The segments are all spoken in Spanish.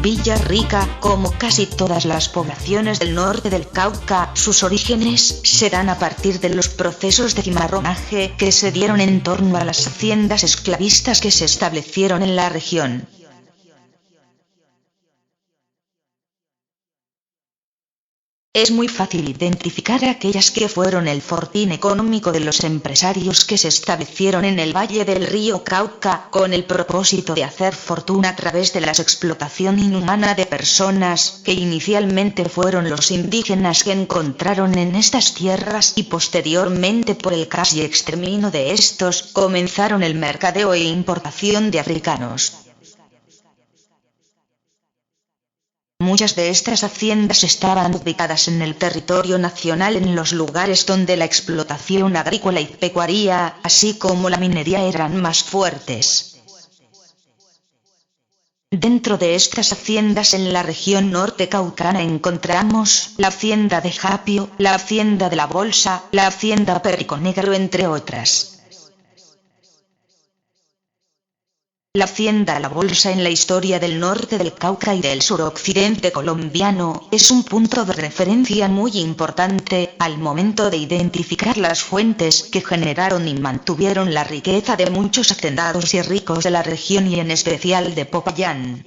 Villarrica, como casi todas las poblaciones del norte del Cauca, sus orígenes se dan a partir de los procesos de cimarronaje que se dieron en torno a las haciendas esclavistas que se establecieron en la región. Es muy fácil identificar aquellas que fueron el fortín económico de los empresarios que se establecieron en el valle del río Cauca con el propósito de hacer fortuna a través de la explotación inhumana de personas, que inicialmente fueron los indígenas que encontraron en estas tierras y posteriormente por el casi exterminio de estos comenzaron el mercadeo e importación de africanos. Muchas de estas haciendas estaban ubicadas en el territorio nacional en los lugares donde la explotación agrícola y pecuaria, así como la minería eran más fuertes. Dentro de estas haciendas en la región norte caucana encontramos la hacienda de Japio, la hacienda de la Bolsa, la hacienda Perico Negro entre otras. La hacienda La Bolsa en la historia del norte del Cauca y del suroccidente colombiano es un punto de referencia muy importante al momento de identificar las fuentes que generaron y mantuvieron la riqueza de muchos hacendados y ricos de la región y en especial de Popayán.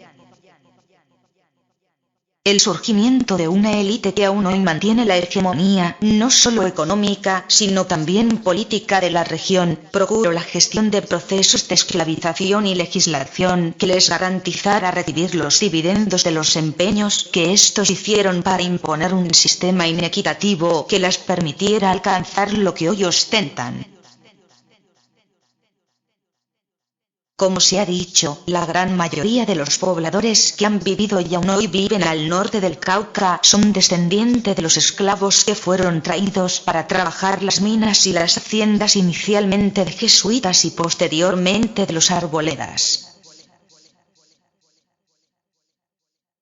El surgimiento de una élite que aún hoy mantiene la hegemonía, no solo económica, sino también política de la región, procuró la gestión de procesos de esclavización y legislación que les garantizara recibir los dividendos de los empeños que estos hicieron para imponer un sistema inequitativo que les permitiera alcanzar lo que hoy ostentan. Como se ha dicho, la gran mayoría de los pobladores que han vivido y aún hoy viven al norte del Cauca son descendientes de los esclavos que fueron traídos para trabajar las minas y las haciendas inicialmente de jesuitas y posteriormente de los arboledas.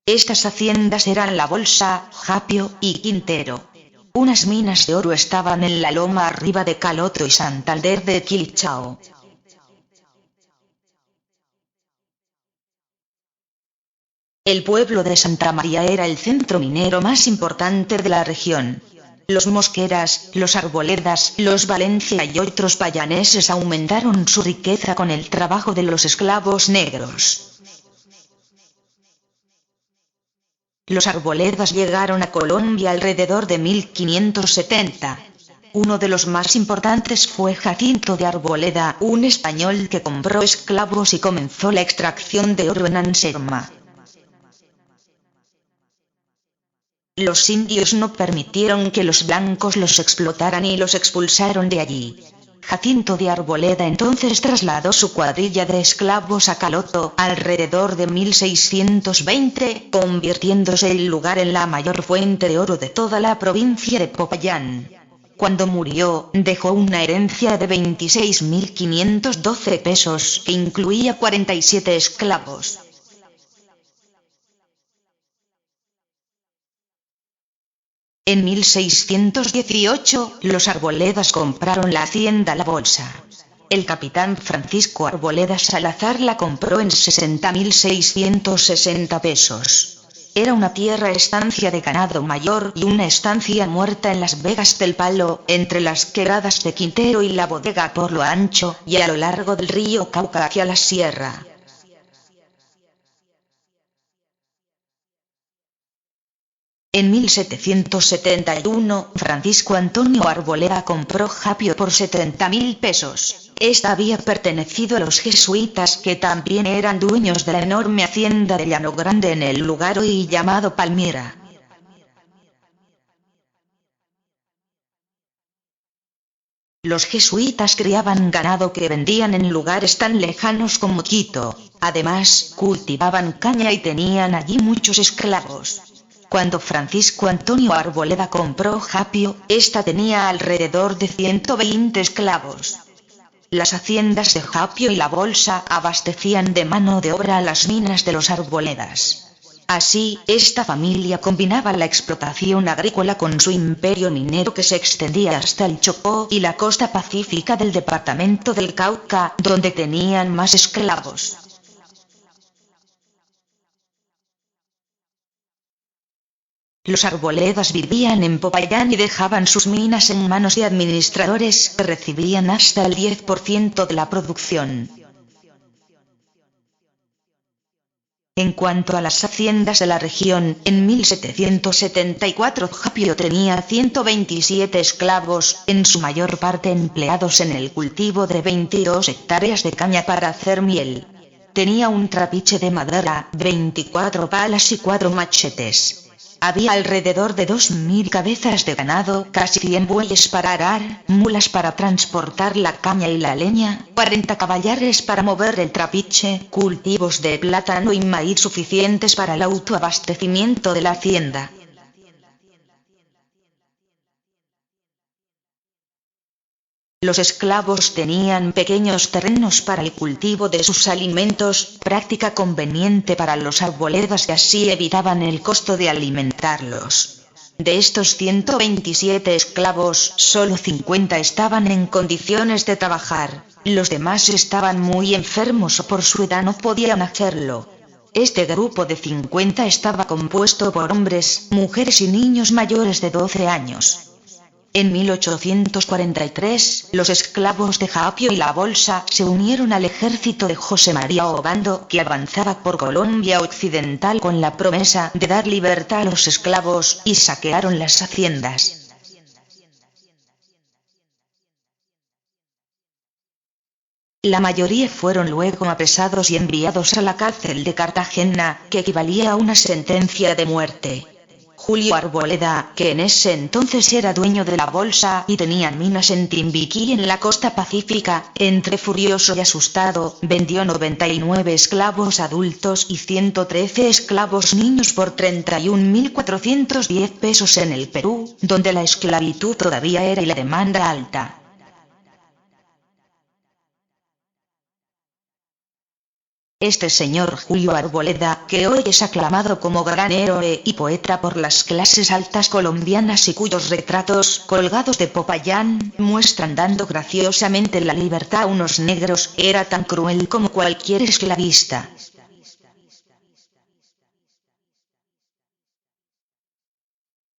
Estas haciendas eran La Bolsa, Japio y Quintero. Unas minas de oro estaban en la loma arriba de Caloto y Santander de Quilichao. El pueblo de Santa María era el centro minero más importante de la región. Los mosqueras, los arboledas, los Valencia y otros payaneses aumentaron su riqueza con el trabajo de los esclavos negros. Los arboledas llegaron a Colombia alrededor de 1570. Uno de los más importantes fue Jacinto de Arboleda, un español que compró esclavos y comenzó la extracción de oro en Anserma. Los indios no permitieron que los blancos los explotaran y los expulsaron de allí. Jacinto de Arboleda entonces trasladó su cuadrilla de esclavos a Caloto alrededor de 1620, convirtiéndose el lugar en la mayor fuente de oro de toda la provincia de Popayán. Cuando murió, dejó una herencia de 26.512 pesos que incluía 47 esclavos. En 1618, los Arboledas compraron la hacienda La Bolsa. El capitán Francisco Arboleda Salazar la compró en 60.660 pesos. Era una tierra estancia de ganado mayor y una estancia muerta en las vegas del Palo, entre las quebradas de Quintero y la bodega por lo ancho y a lo largo del río Cauca hacia la sierra. En 1771, Francisco Antonio Arboleda compró Japio por 70.000 pesos. Esta había pertenecido a los jesuitas que también eran dueños de la enorme hacienda de Llano Grande en el lugar hoy llamado Palmira. Los jesuitas criaban ganado que vendían en lugares tan lejanos como Quito. Además, cultivaban caña y tenían allí muchos esclavos. Cuando Francisco Antonio Arboleda compró Japio, ésta tenía alrededor de 120 esclavos. Las haciendas de Japio y La Bolsa abastecían de mano de obra a las minas de los Arboledas. Así, esta familia combinaba la explotación agrícola con su imperio minero que se extendía hasta el Chocó y la costa pacífica del departamento del Cauca, donde tenían más esclavos. Los Arboledas vivían en Popayán y dejaban sus minas en manos de administradores que recibían hasta el 10% de la producción. En cuanto a las haciendas de la región, en 1774 Japio tenía 127 esclavos, en su mayor parte empleados en el cultivo de 22 hectáreas de caña para hacer miel. Tenía un trapiche de madera, 24 palas y 4 machetes. Había alrededor de 2000 cabezas de ganado, casi 100 bueyes para arar, mulas para transportar la caña y la leña, 40 caballares para mover el trapiche, cultivos de plátano y maíz suficientes para el autoabastecimiento de la hacienda. Los esclavos tenían pequeños terrenos para el cultivo de sus alimentos, práctica conveniente para los arboledas y así evitaban el costo de alimentarlos. De estos 127 esclavos, solo 50 estaban en condiciones de trabajar, los demás estaban muy enfermos o por su edad no podían hacerlo. Este grupo de 50 estaba compuesto por hombres, mujeres y niños mayores de 12 años. En 1843, los esclavos de Japio y La Bolsa se unieron al ejército de José María Obando, que avanzaba por Colombia Occidental con la promesa de dar libertad a los esclavos, y saquearon las haciendas. La mayoría fueron luego apresados y enviados a la cárcel de Cartagena, que equivalía a una sentencia de muerte. Julio Arboleda, que en ese entonces era dueño de La Bolsa y tenía minas en Timbiquí en la costa pacífica, entre furioso y asustado, vendió 99 esclavos adultos y 113 esclavos niños por 31.410 pesos en el Perú, donde la esclavitud todavía era y la demanda alta. Este señor Julio Arboleda, que hoy es aclamado como gran héroe y poeta por las clases altas colombianas y cuyos retratos, colgados de Popayán, muestran dando graciosamente la libertad a unos negros, era tan cruel como cualquier esclavista.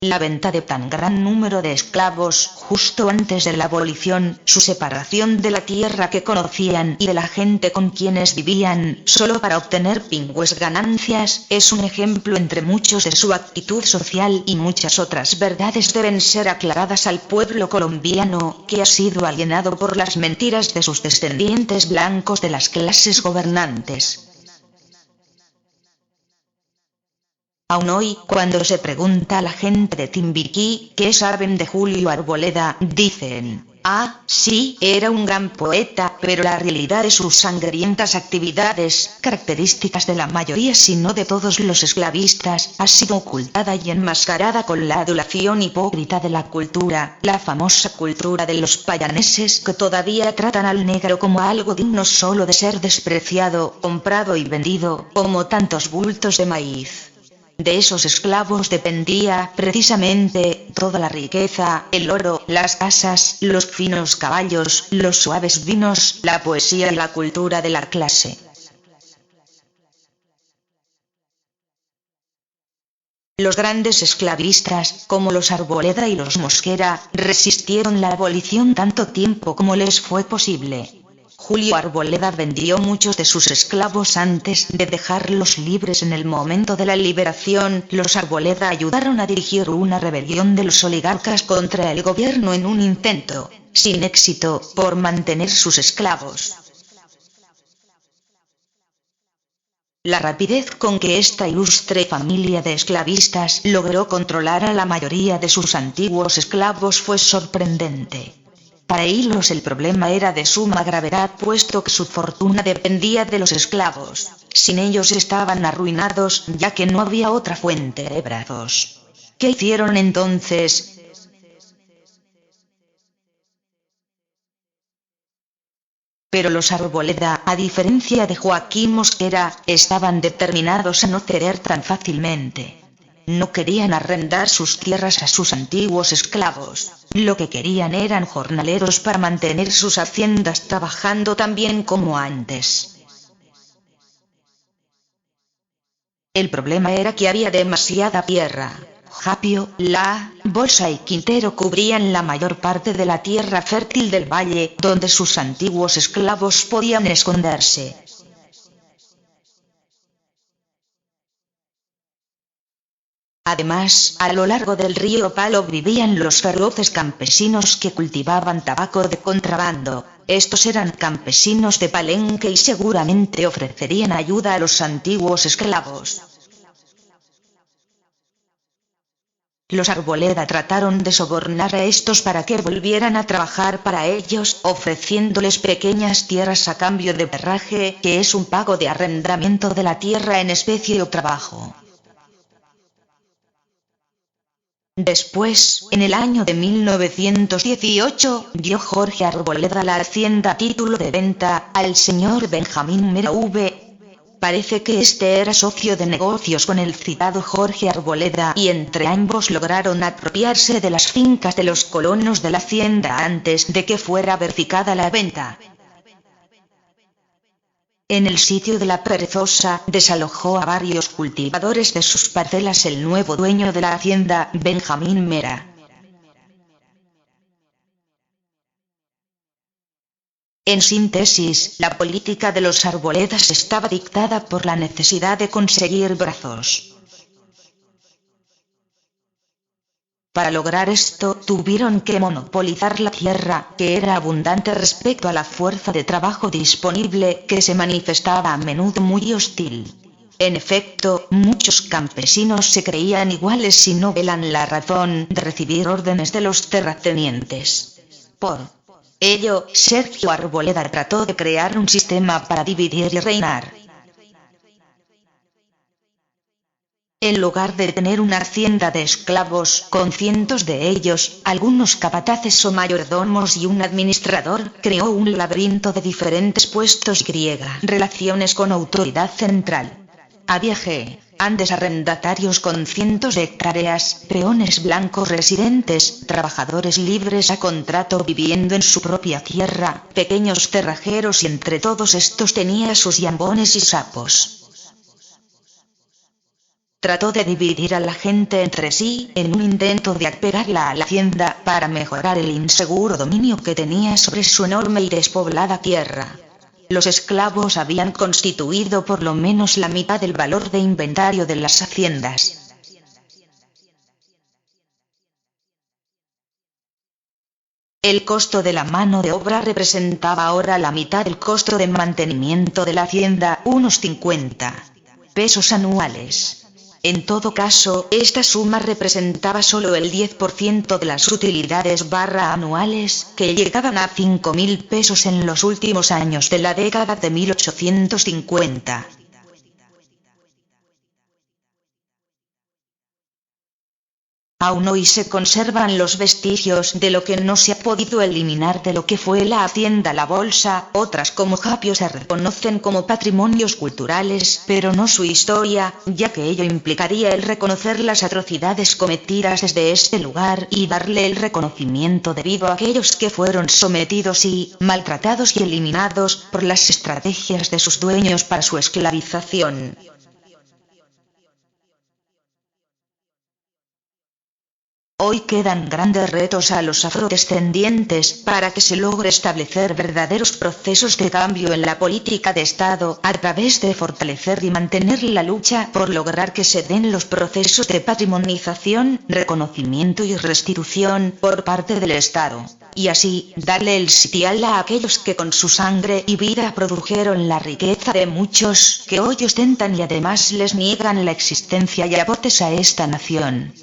La venta de tan gran número de esclavos, justo antes de la abolición, su separación de la tierra que conocían y de la gente con quienes vivían, solo para obtener pingües ganancias, es un ejemplo entre muchos de su actitud social y muchas otras verdades deben ser aclaradas al pueblo colombiano, que ha sido alienado por las mentiras de sus descendientes blancos de las clases gobernantes. Aún hoy, cuando se pregunta a la gente de Timbiquí qué saben de Julio Arboleda, dicen: ah, sí, era un gran poeta, pero la realidad de sus sangrientas actividades, características de la mayoría si no de todos los esclavistas, ha sido ocultada y enmascarada con la adulación hipócrita de la cultura, la famosa cultura de los payaneses que todavía tratan al negro como algo digno solo de ser despreciado, comprado y vendido, como tantos bultos de maíz. De esos esclavos dependía, precisamente, toda la riqueza, el oro, las casas, los finos caballos, los suaves vinos, la poesía y la cultura de la clase. Los grandes esclavistas, como los Arboleda y los Mosquera, resistieron la abolición tanto tiempo como les fue posible. Julio Arboleda vendió muchos de sus esclavos antes de dejarlos libres en el momento de la liberación. Los Arboleda ayudaron a dirigir una rebelión de los oligarcas contra el gobierno en un intento, sin éxito, por mantener sus esclavos. La rapidez con que esta ilustre familia de esclavistas logró controlar a la mayoría de sus antiguos esclavos fue sorprendente. Para ellos el problema era de suma gravedad puesto que su fortuna dependía de los esclavos. Sin ellos estaban arruinados ya que no había otra fuente de brazos. ¿Qué hicieron entonces? Pero los Arboleda, a diferencia de Joaquín Mosquera, estaban determinados a no ceder tan fácilmente. No querían arrendar sus tierras a sus antiguos esclavos, lo que querían eran jornaleros para mantener sus haciendas trabajando tan bien como antes. El problema era que había demasiada tierra. Japio, La, Bolsa y Quintero cubrían la mayor parte de la tierra fértil del valle, donde sus antiguos esclavos podían esconderse. Además, a lo largo del río Palo vivían los feroces campesinos que cultivaban tabaco de contrabando. Estos eran campesinos de Palenque y seguramente ofrecerían ayuda a los antiguos esclavos. Los Arboleda trataron de sobornar a estos para que volvieran a trabajar para ellos, ofreciéndoles pequeñas tierras a cambio de herraje, que es un pago de arrendamiento de la tierra en especie o trabajo. Después, en el año de 1918, dio Jorge Arboleda la hacienda a título de venta al señor Benjamín Mera V. Parece que este era socio de negocios con el citado Jorge Arboleda y entre ambos lograron apropiarse de las fincas de los colonos de la hacienda antes de que fuera verificada la venta. En el sitio de La Perezosa, desalojó a varios cultivadores de sus parcelas el nuevo dueño de la hacienda, Benjamín Mera. En síntesis, la política de los Arboledas estaba dictada por la necesidad de conseguir brazos. Para lograr esto, tuvieron que monopolizar la tierra, que era abundante respecto a la fuerza de trabajo disponible, que se manifestaba a menudo muy hostil. En efecto, muchos campesinos se creían iguales y no velan la razón de recibir órdenes de los terratenientes. Por ello, Sergio Arboleda trató de crear un sistema para dividir y reinar. En lugar de tener una hacienda de esclavos, con cientos de ellos, algunos capataces o mayordomos y un administrador, creó un laberinto de diferentes puestos y relaciones con autoridad central. Había grandes arrendatarios con cientos de hectáreas, peones blancos residentes, trabajadores libres a contrato viviendo en su propia tierra, pequeños cerrajeros y entre todos estos tenía sus yambones y sapos. Trató de dividir a la gente entre sí, en un intento de apegarla a la hacienda, para mejorar el inseguro dominio que tenía sobre su enorme y despoblada tierra. Los esclavos habían constituido por lo menos la mitad del valor de inventario de las haciendas. El costo de la mano de obra representaba ahora la mitad del costo de mantenimiento de la hacienda, unos 50 pesos anuales. En todo caso, esta suma representaba solo el 10% de las utilidades anuales, que llegaban a 5.000 pesos en los últimos años de la década de 1850. Aún hoy se conservan los vestigios de lo que no se ha podido eliminar de lo que fue la hacienda La Bolsa. Otras como Japio se reconocen como patrimonios culturales, pero no su historia, ya que ello implicaría el reconocer las atrocidades cometidas desde este lugar y darle el reconocimiento debido a aquellos que fueron sometidos y maltratados y eliminados por las estrategias de sus dueños para su esclavización. Hoy quedan grandes retos a los afrodescendientes para que se logre establecer verdaderos procesos de cambio en la política de Estado, a través de fortalecer y mantener la lucha por lograr que se den los procesos de patrimonización, reconocimiento y restitución por parte del Estado, y así, darle el sitial a aquellos que con su sangre y vida produjeron la riqueza de muchos, que hoy ostentan y además les niegan la existencia y aportes a esta nación.